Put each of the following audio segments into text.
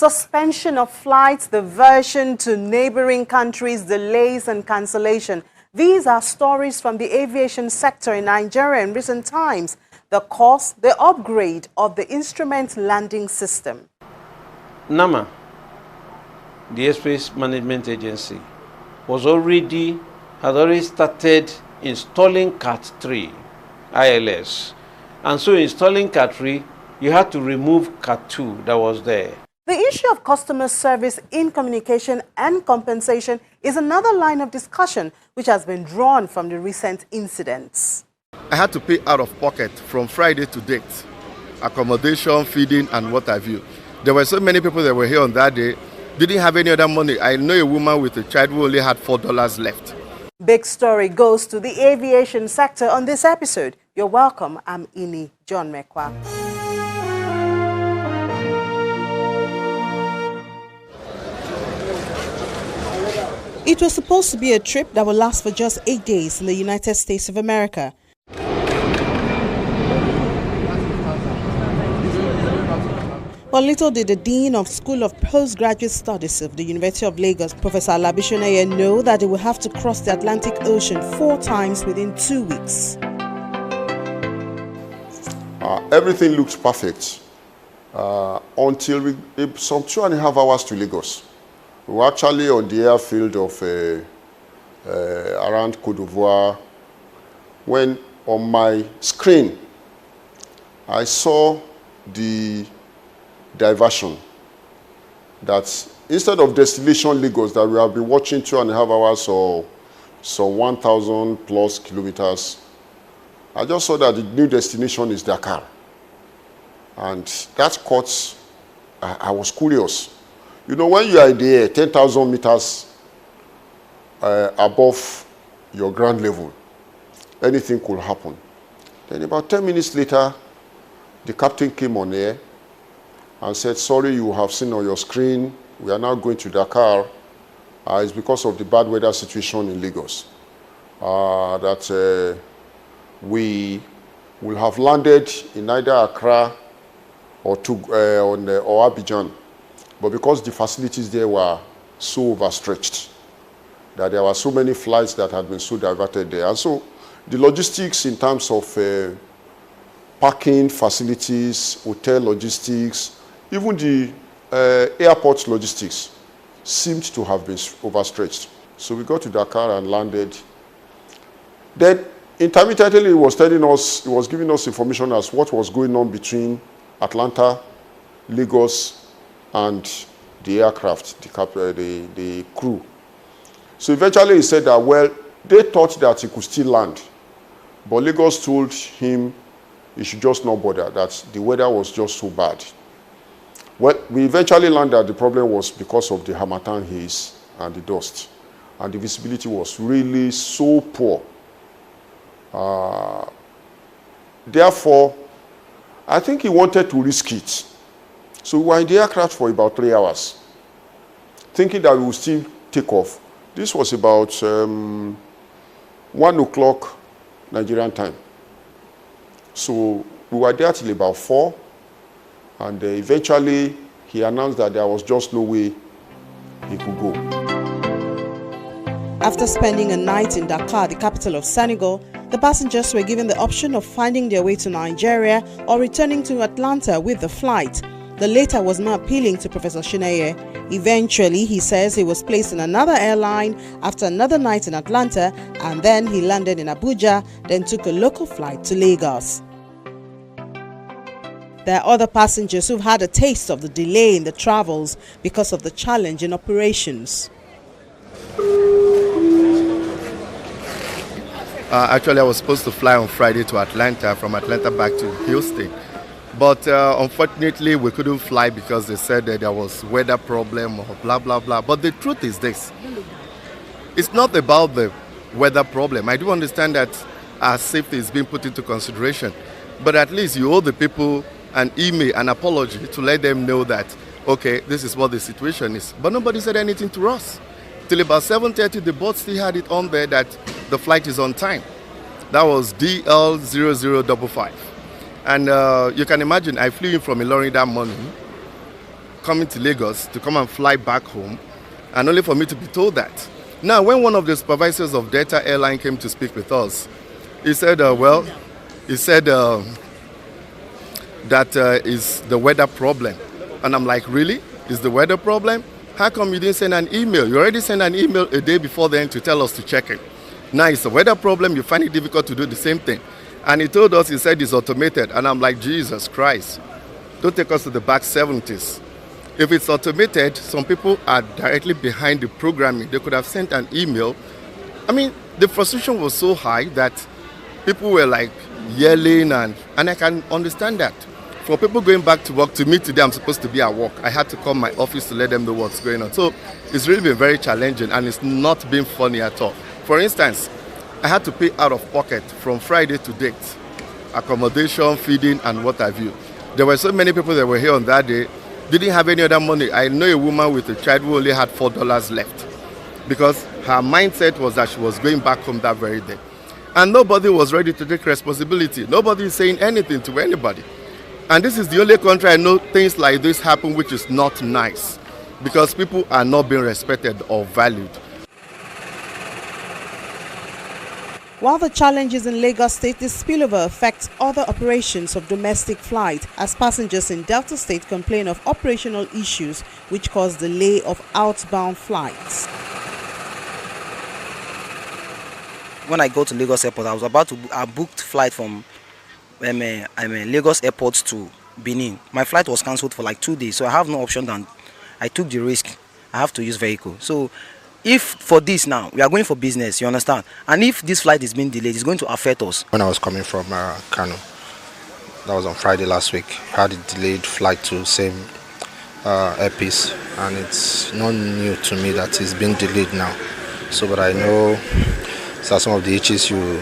Suspension of flights, diversion to neighboring countries, delays and cancellation. These are stories from the aviation sector in Nigeria in recent times. The cause, the upgrade of the instrument landing system. NAMA, the Airspace Management Agency, had already started installing CAT 3 ILS. And so installing CAT 3, you had to remove CAT 2 that was there. The issue of customer service in communication and compensation is another line of discussion which has been drawn from the recent incidents. I had to pay out of pocket from Friday to date, accommodation, feeding, and what have you. There were so many people that were here on that day, didn't have any other money. I know a woman with a child who only had $4 left. Big story goes to the aviation sector on this episode. You're welcome. I'm Ini John Mekwa. It was supposed to be a trip that would last for just 8 days in the United States of America. But little did the Dean of School of Postgraduate Studies of the University of Lagos, Professor Alabi Shoneye, know that they will have to cross the Atlantic Ocean 4 times within 2 weeks. Everything looks perfect until some 2.5 hours to Lagos. We were actually on the airfield of around Côte d'Ivoire when on my screen I saw the diversion that instead of destination Lagos that we have been watching 2.5 hours or some 1,000 plus kilometers, I just saw that the new destination is Dakar. And that caught, I was curious. You know, when you are in the air, 10,000 meters above your ground level, anything could happen. Then about 10 minutes later, the captain came on air and said, sorry, you have seen on your screen, we are now going to Dakar. It's because of the bad weather situation in Lagos. We will have landed in either Accra or Abidjan. But because the facilities there were so overstretched, that there were so many flights that had been so diverted there. And so the logistics in terms of parking facilities, hotel logistics, even the airport logistics seemed to have been overstretched. So we got to Dakar and landed. Then intermittently, it was giving us information as what was going on between Atlanta, Lagos, and the aircraft, the crew. So eventually he said that, well, they thought that he could still land. But Lagos told him he should just not bother, that the weather was just so bad. Well, we eventually learned that the problem was because of the Harmattan haze and the dust. And the visibility was really so poor. Therefore, I think he wanted to risk it. So we were in the aircraft for about 3 hours, thinking that we would still take off. This was about 1 o'clock Nigerian time. So we were there till about 4, and eventually he announced that there was just no way he could go. After spending a night in Dakar, the capital of Senegal, the passengers were given the option of finding their way to Nigeria or returning to Atlanta with the flight. The latter was more appealing to Professor Shoneye. Eventually, he says he was placed in another airline after another night in Atlanta, and then he landed in Abuja, then took a local flight to Lagos. There are other passengers who've had a taste of the delay in the travels because of the challenge in operations. Actually, I was supposed to fly on Friday to Atlanta, from Atlanta back to Houston. But unfortunately, we couldn't fly because they said that there was weather problem or blah, blah, blah. But the truth is this. It's not about the weather problem. I do understand that our safety is being put into consideration. But at least you owe the people an email, an apology to let them know that, okay, this is what the situation is. But nobody said anything to us. Till about 7:30, the board still had it on there that the flight is on time. That was DL0055. And you can imagine, I flew in from Ilorin that morning. coming to Lagos to come and fly back home, and only for me to be told that. Now, when one of the supervisors of Delta Airline came to speak with us, he said, that is the weather problem. And I'm like, really? Is the weather problem? How come you didn't send an email? You already sent an email a day before then to tell us to check it. Now it's a weather problem, you find it difficult to do the same thing. And he told us, he said it's automated. And I'm like, Jesus Christ, don't take us to the back 70s. If it's automated, some people are directly behind the programming. They could have sent an email. I mean, the frustration was so high that people were like yelling, and I can understand that. For people going back to work, to me today, I'm supposed to be at work. I had to call my office to let them know what's going on. So it's really been very challenging, and it's not been funny at all. For instance, I had to pay out of pocket from Friday to date, accommodation, feeding, and what have you. There were so many people that were here on that day, didn't have any other money. I know a woman with a child who only had $4 left because her mindset was that she was going back home that very day. And nobody was ready to take responsibility. Nobody is saying anything to anybody. And this is the only country I know things like this happen, which is not nice because people are not being respected or valued. While the challenges in Lagos State, the spillover affects other operations of domestic flight as passengers in Delta State complain of operational issues which cause delay of outbound flights. When I go to Lagos Airport, I booked flight from Lagos Airport to Benin. My flight was cancelled for like 2 days, so I have no option than I took the risk. I have to use vehicle. So if for this now, we are going for business, you understand? And if this flight is being delayed, it's going to affect us. When I was coming from Kano, that was on Friday last week, I had a delayed flight to same airpiece, and it's not new to me that it's been delayed now. So, but I know some of the issues you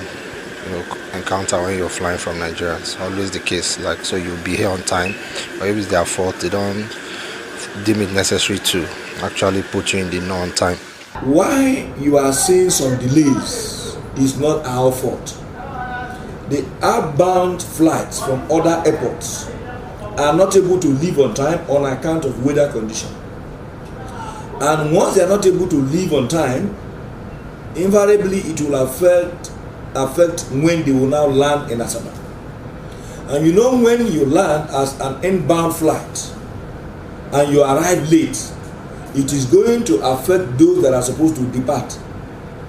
encounter when you're flying from Nigeria. It's always the case. Like, so you'll be here on time, but if it's their fault, they don't deem it necessary to actually put you in the non time. Why you are seeing some delays is not our fault. The outbound flights from other airports are not able to leave on time on account of weather condition. And once they are not able to leave on time, invariably it will affect when they will now land in Asaba. And you know, when you land as an inbound flight and you arrive late, it is going to affect those that are supposed to depart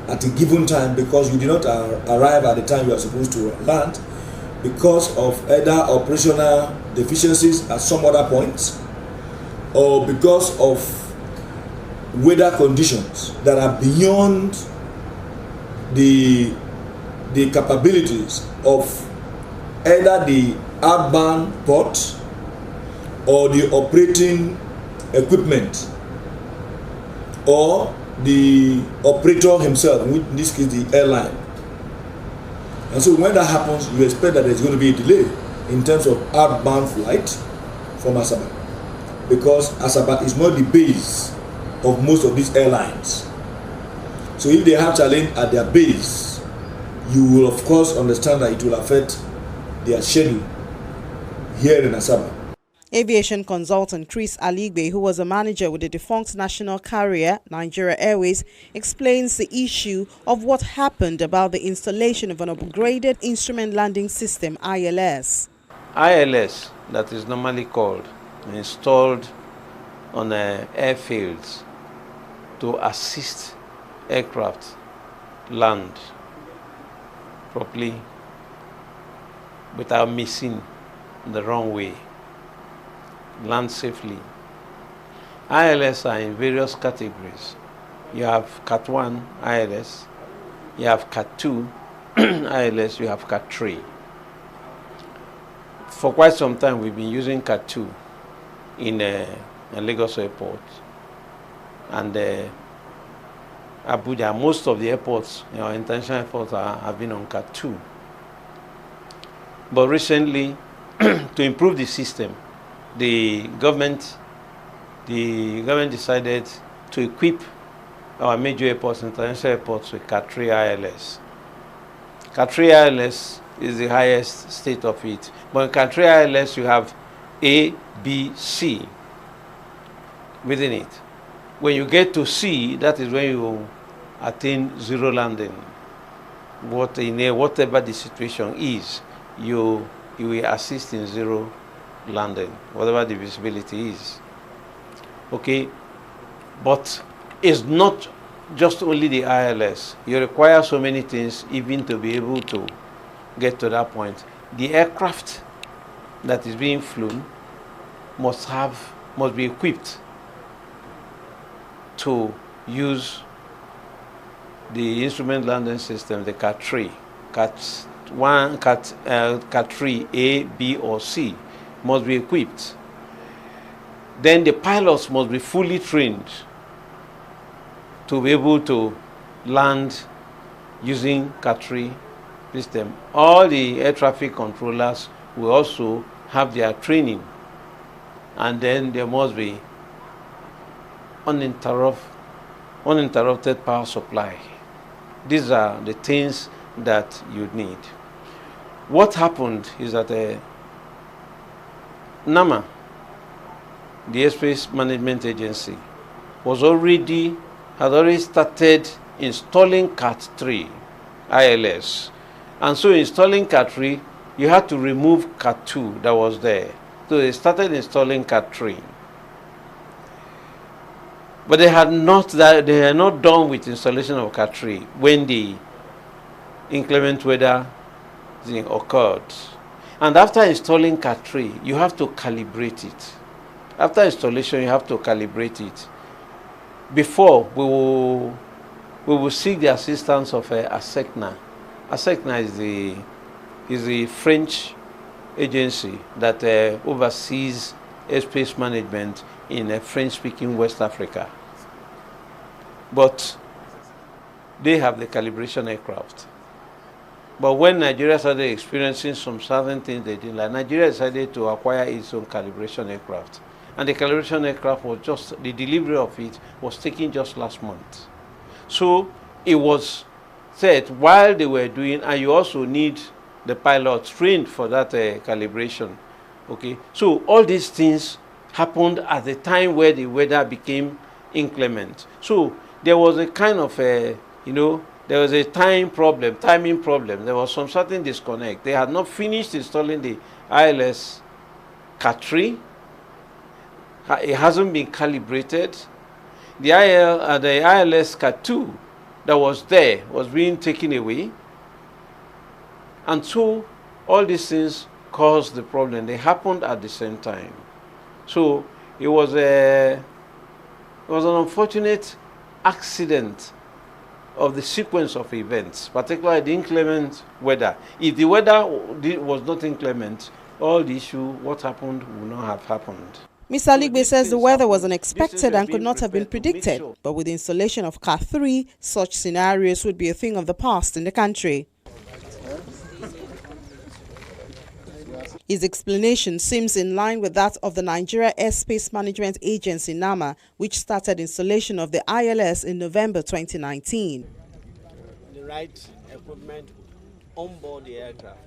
at a given time because you did not arrive at the time you are supposed to land because of either operational deficiencies at some other points or because of weather conditions that are beyond the capabilities of either the outbound port or the operating equipment or the operator himself, in this case the airline. And so when that happens, you expect that there's going to be a delay in terms of outbound flight from Asaba, because Asaba is not the base of most of these airlines. So if they have challenge at their base, you will of course understand that it will affect their schedule here in Asaba. Aviation consultant Chris Aligbe, who was a manager with the defunct national carrier Nigeria Airways, explains the issue of what happened about the installation of an upgraded instrument landing system, ILS. ILS, that is normally called, installed on airfields to assist aircraft land properly without missing the runway, land safely. ILS are in various categories. You have Cat 1 ILS, you have Cat 2 ILS, you have Cat 3. For quite some time we've been using Cat 2 in Lagos Airport and Abuja. Most of the airports, international airports have been on Cat 2. But recently, to improve the system, the government decided to equip our major airports, international airports, with Cat 3 ILS. Cat 3 ILS is the highest state of it. But in Cat 3 ILS, you have A, B, C. within it. When you get to sea, that is when you attain zero landing. Whatever the situation is, you will assist in zero landing, whatever the visibility is. Okay, but it's not just only the ILS. You require so many things even to be able to get to that point. The aircraft that is being flown must be equipped to use the instrument landing system, the Cat 3, Cat 1, Cat 3, A, B, or C must be equipped. Then the pilots must be fully trained to be able to land using Cat 3 system. All the air traffic controllers will also have their training, and then there must be uninterrupted power supply. These are the things that you need. What happened is that NAMA, the Airspace Management Agency, had already started installing Cat 3 ILS. And so installing Cat 3, you had to remove Cat 2 that was there. So they started installing Cat 3. But they had not done with installation of Cat 3 when the inclement weather thing occurred. And after installing Cat 3, you have to calibrate it. After installation, you have to calibrate it. Before, we will seek the assistance of ASECNA. ASECNA is the French agency that oversees airspace management in French-speaking West Africa. But they have the calibration aircraft. But when Nigeria started experiencing some certain things they didn't like, Nigeria decided to acquire its own calibration aircraft. And the calibration aircraft was just, the delivery of it was taken just last month. So it was said while they were doing, and you also need the pilots trained for that calibration. Okay, so all these things happened at the time where the weather became inclement. So there was a kind of there was a timing problem. There was some certain disconnect. They had not finished installing the ILS Cat 3. It hasn't been calibrated. The ILS Cat 2 that was there was being taken away. And so all these things caused the problem. They happened at the same time. So it was an unfortunate accident of the sequence of events, particularly the inclement weather. If the weather was not inclement, all the issue, what happened, would not have happened. Mr. Aligbe says the weather was unexpected and could not have been predicted, but with the installation of Cat 3, such scenarios would be a thing of the past in the country. His explanation seems in line with that of the Nigeria Airspace Management Agency, NAMA, which started installation of the ILS in November 2019. The right equipment on board the aircraft.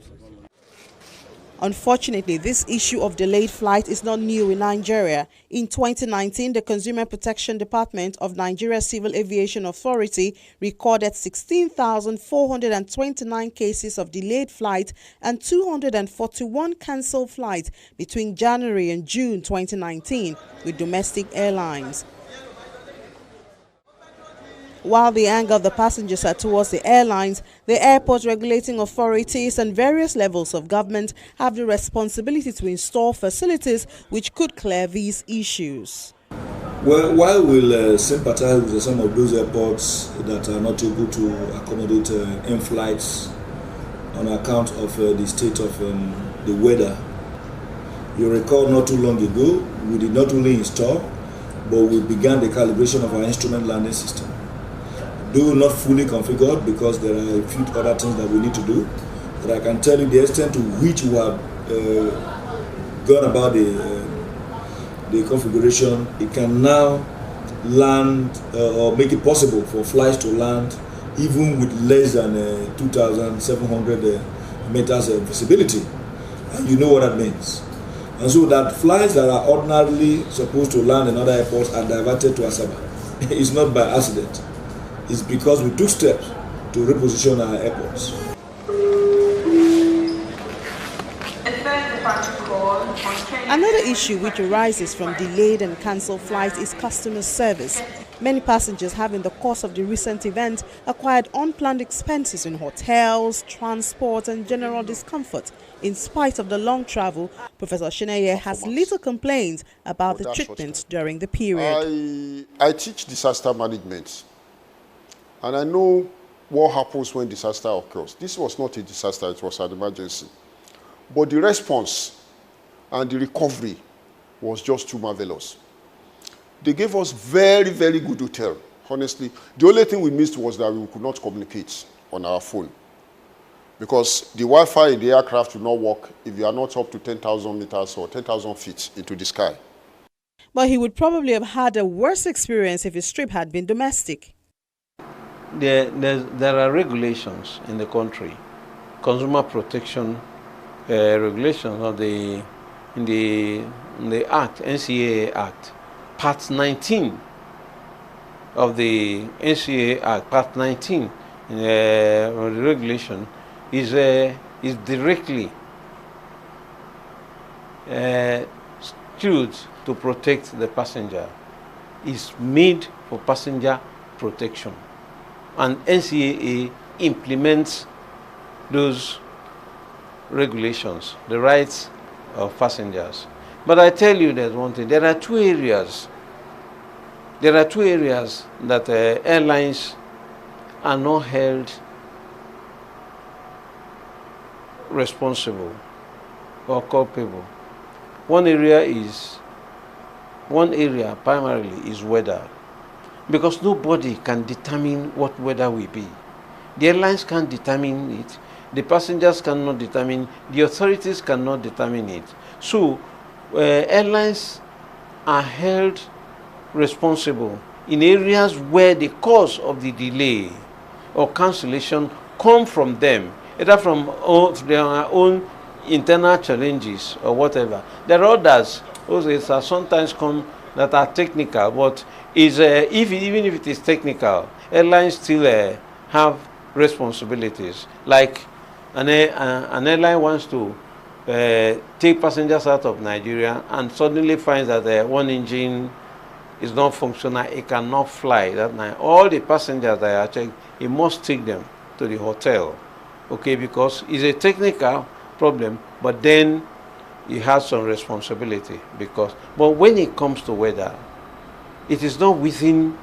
Unfortunately, this issue of delayed flight is not new in Nigeria. In 2019, the Consumer Protection Department of Nigeria Civil Aviation Authority recorded 16,429 cases of delayed flight and 241 cancelled flights between January and June 2019 with domestic airlines. While the anger of the passengers are towards the airlines, the airport regulating authorities and various levels of government have the responsibility to install facilities which could clear these issues. Well, while we'll sympathize with some of those airports that are not able to accommodate in-flights on account of the state of the weather, you recall not too long ago, we did not only install, but we began the calibration of our instrument landing system. Though not fully configured because there are a few other things that we need to do, but I can tell you the extent to which we have gone about the configuration. It can now land or make it possible for flights to land even with less than 2,700 meters of visibility. And you know what that means. And so that flights that are ordinarily supposed to land in other airports are diverted to Asaba. It's not by accident. It's because we took steps to reposition our airports. Another issue which arises from delayed and cancelled flights is customer service. Many passengers have in the course of the recent event acquired unplanned expenses in hotels, transport and general discomfort. In spite of the long travel, Professor Chineye has little complaints about the treatment during the period. I teach disaster management, and I know what happens when disaster occurs. This was not a disaster, it was an emergency. But the response and the recovery was just too marvelous. They gave us very, very good hotel, honestly. The only thing we missed was that we could not communicate on our phone, because the Wi-Fi in the aircraft will not work if you are not up to 10,000 meters or 10,000 feet into the sky. But he would probably have had a worse experience if his trip had been domestic. There are regulations in the country, consumer protection regulations of in the Act, NCAA Act, Part 19 of the NCAA Act, Part 19 of the regulation is directly skewed to protect the passenger. Is made for passenger protection, and NCAA implements those regulations, the rights of passengers. But I tell you there's one thing, there are two areas that airlines are not held responsible or culpable. One area primarily is weather, because nobody can determine what weather will be. The airlines can't determine it, the passengers cannot determine, the authorities cannot determine it. So airlines are held responsible in areas where the cause of the delay or cancellation come from them, either from their own internal challenges or whatever. There are others, those are sometimes come that are technical, but even if it is technical, airlines still have responsibilities. Like an airline wants to take passengers out of Nigeria and suddenly finds that one engine is not functional, it cannot fly that night. All the passengers that are checked, it must take them to the hotel, okay, because it's a technical problem, but then he has some responsibility. But when it comes to weather, it is not within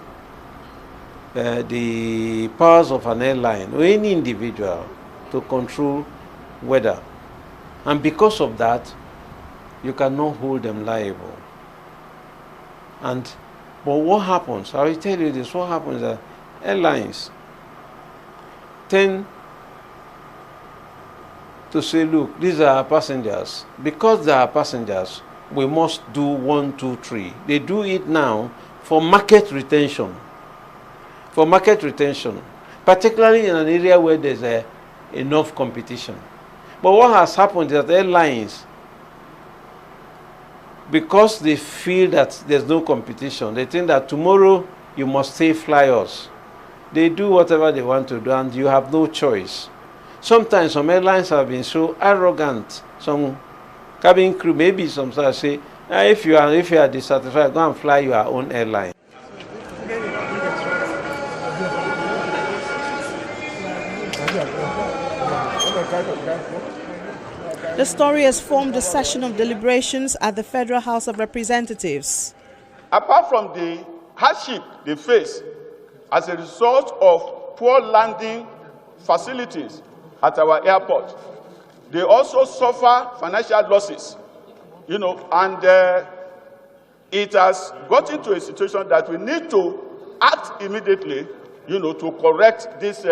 the powers of an airline or any individual to control weather, and because of that, you cannot hold them liable. But what happens? I will tell you this: what happens is that airlines tend to say, "Look, these are our passengers. Because they are passengers, we must do 1, 2, 3." They do it now for market retention. For market retention, particularly in an area where there's enough competition. But what has happened is that airlines, because they feel that there's no competition, they think that tomorrow you must stay fly us. They do whatever they want to do, and you have no choice. Sometimes some airlines have been so arrogant. Some cabin crew, maybe some say, if you are dissatisfied, go and fly your own airline. The story has formed a session of deliberations at the Federal House of Representatives. Apart from the hardship they face as a result of poor landing facilities at our airport, they also suffer financial losses, and it has gotten to a situation that we need to act immediately, to correct this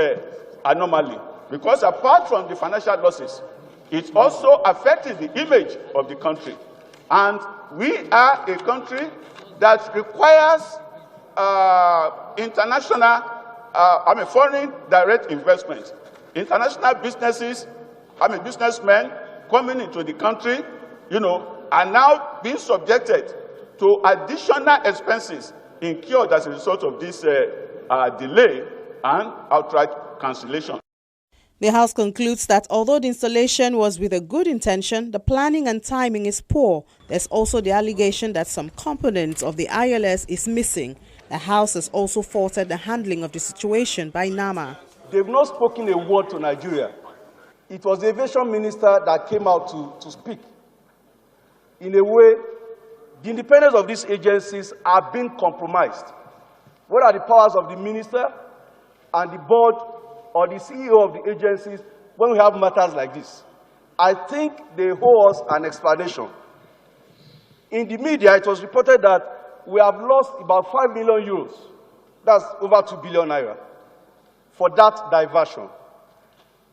anomaly. Because apart from the financial losses, it also affects the image of the country. And we are a country that requires foreign direct investment. International businesses, businessmen coming into the country, are now being subjected to additional expenses incurred as a result of this delay and outright cancellation. The House concludes that although the installation was with a good intention, the planning and timing is poor. There's also the allegation that some components of the ILS is missing. The House has also faulted the handling of the situation by NAMA. They've not spoken a word to Nigeria. It was the aviation minister that came out to speak. In a way, the independence of these agencies are being compromised. What are the powers of the minister and the board or the CEO of the agencies when we have matters like this? I think they owe us an explanation. In the media, it was reported that we have lost about 5 million euros. That's over 2 billion naira for that diversion.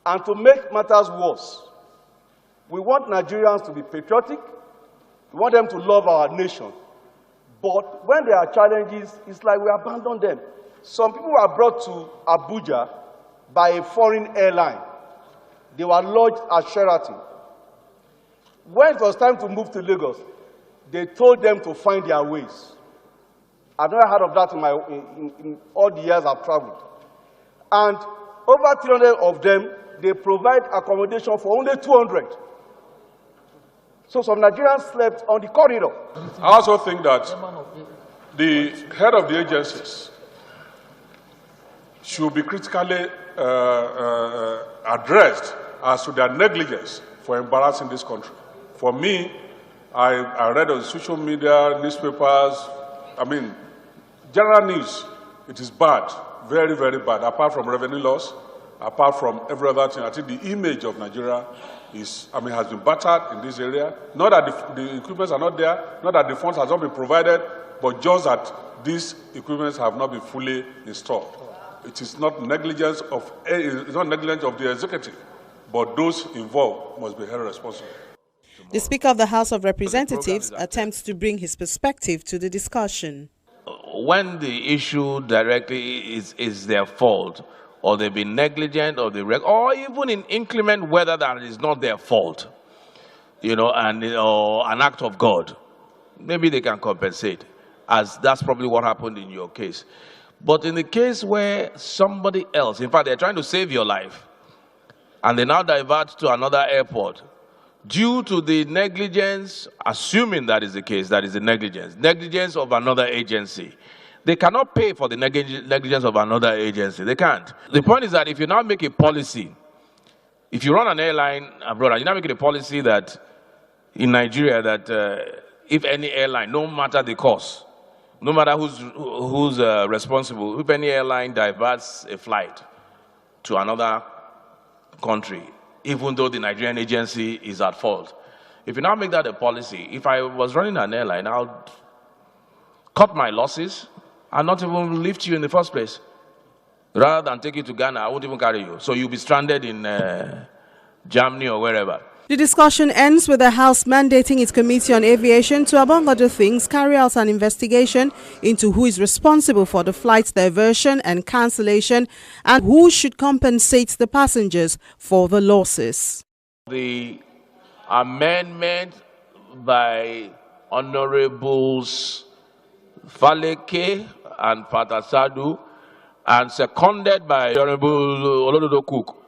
And to make matters worse, we want Nigerians to be patriotic. We want them to love our nation. But when there are challenges, it's like we abandon them. Some people were brought to Abuja by a foreign airline. They were lodged at Sheraton. When it was time to move to Lagos, they told them to find their ways. I've never heard of that in all the years I've traveled. And over 300 of them, they provide accommodation for only 200. So some Nigerians slept on the corridor. I also think that the head of the agencies should be critically addressed as to their negligence for embarrassing this country. For me, I read on social media, newspapers, general news, it is bad, very, very bad. Apart from revenue loss, apart from every other thing, I think the image of Nigeria has been battered in this area. Not that the equipments are not there, not that the funds have not been provided, but just that these equipments have not been fully installed. It is not negligence of the executive, but those involved must be held responsible. The Speaker of the House of Representatives attempts to bring his perspective to the discussion. When the issue directly is their fault, or they've been negligent, or or even in inclement weather that is not their fault, or an act of God, maybe they can compensate, as that's probably what happened in your case. But in the case where somebody else, in fact, they're trying to save your life, and they now divert to another airport, due to the negligence, assuming that is the case, that is the negligence of another agency, they cannot pay for the negligence of another agency. They can't. The point is that if you now make a policy, if you run an airline abroad, you now make it a policy that in Nigeria that if any airline, no matter the cost, no matter who's responsible, if any airline diverts a flight to another country, even though the Nigerian agency is at fault. If you now make that a policy, if I was running an airline, I'll cut my losses and not even lift you in the first place. Rather than take you to Ghana, I won't even carry you. So you'll be stranded in Germany or wherever. The discussion ends with the House mandating its Committee on Aviation to, among other things, carry out an investigation into who is responsible for the flight diversion and cancellation and who should compensate the passengers for the losses. The amendment by Honorables Faleke and Patasadu and seconded by Honorable Olododo Cook.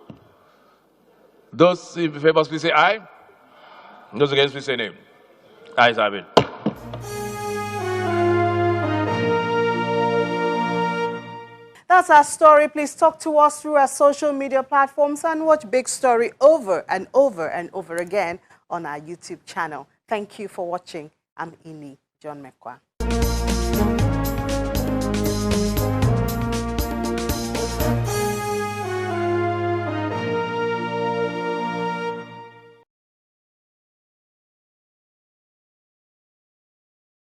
Those in favor, please say aye. Those against, please say nay. Ayes have it. That's our story. Please talk to us through our social media platforms and watch Big Story over and over and over again on our YouTube channel. Thank you for watching. I'm Ini John Mekwa.